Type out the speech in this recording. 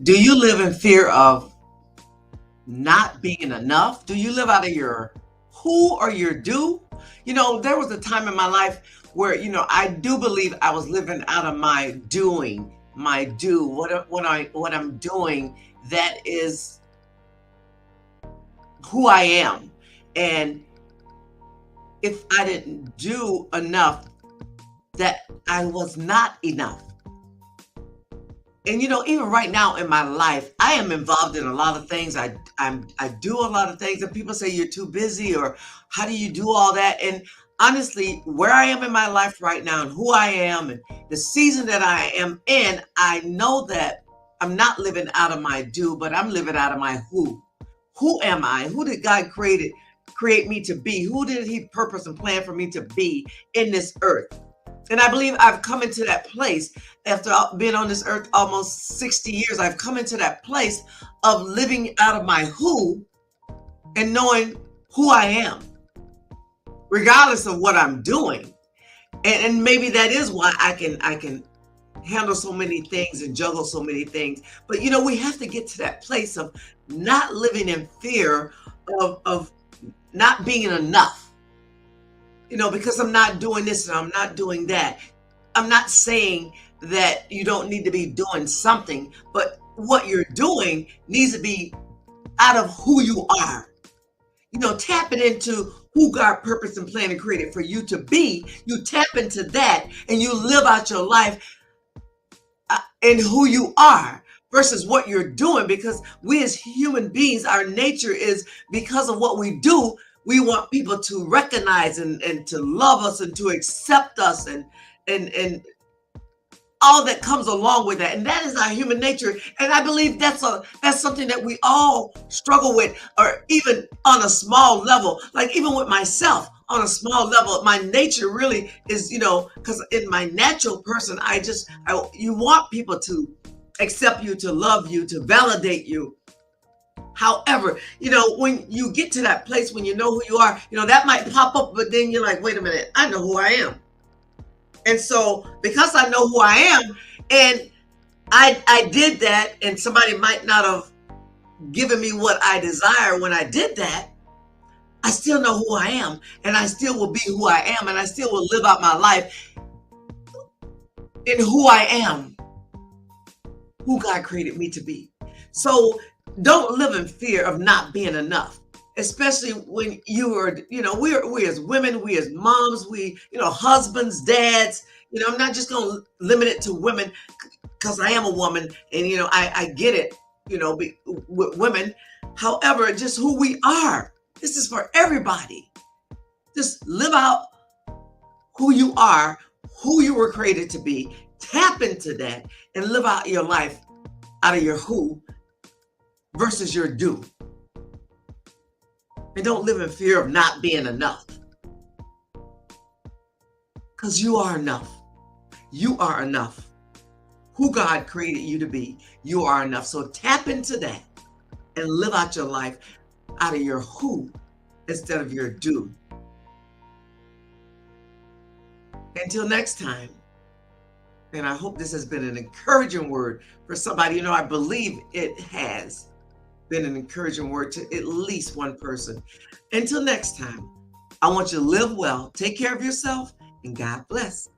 Do you live in fear of not being enough? Do you live out of your who or your do? There was a time in my life where, I do believe I was living out of my doing, my do, what I'm doing that is who I am. And if I didn't do enough, that I was not enough. And even right now in my life, I am involved in a lot of things. I do a lot of things, and people say you're too busy, or how do you do all that? And honestly, where I am in my life right now, and who I am, and the season that I am in, I know that I'm not living out of my do, but I'm living out of my who. Who am I? Who did God create me to be? Who did He purpose and plan for me to be in this earth? And I believe I've come into that place after being on this earth almost 60 years. I've come into that place of living out of my who and knowing who I am, regardless of what I'm doing. And maybe that is why I can handle so many things and juggle so many things. But we have to get to that place of not living in fear of not being enough. Because I'm not doing this and I'm not doing that. I'm not saying that you don't need to be doing something, but what you're doing needs to be out of who you are. Tapping into who God purposed and planned and created for you to be. You tap into that and you live out your life in who you are versus what you're doing, because we as human beings, our nature is, because of what we do, we want people to recognize and to love us and to accept us and all that comes along with that. And that is our human nature. And I believe that's something that we all struggle with, or even on a small level, like even with myself on a small level, my nature really is, because in my natural person, you want people to accept you, to love you, to validate you. However, when you get to that place, when you know who you are, that might pop up, but then you're like, wait a minute, I know who I am. And so because I know who I am, and I did that, and somebody might not have given me what I desire when I did that, I still know who I am, and I still will be who I am, and I still will live out my life in who I am, who God created me to be. So don't live in fear of not being enough, especially when you are, we as women, we as moms, we, husbands, dads. I'm not just going to limit it to women, because I am a woman, and I get it, with women. However, just who we are. This is for everybody. Just live out who you are, who you were created to be. Tap into that and live out your life out of your who versus your do. And don't live in fear of not being enough, because you are enough. You are enough. Who God created you to be, you are enough. So tap into that and live out your life out of your who instead of your do. Until next time, and I hope this has been an encouraging word for somebody. I believe it has been an encouraging word to at least one person. Until next time, I want you to live well, take care of yourself, and God bless.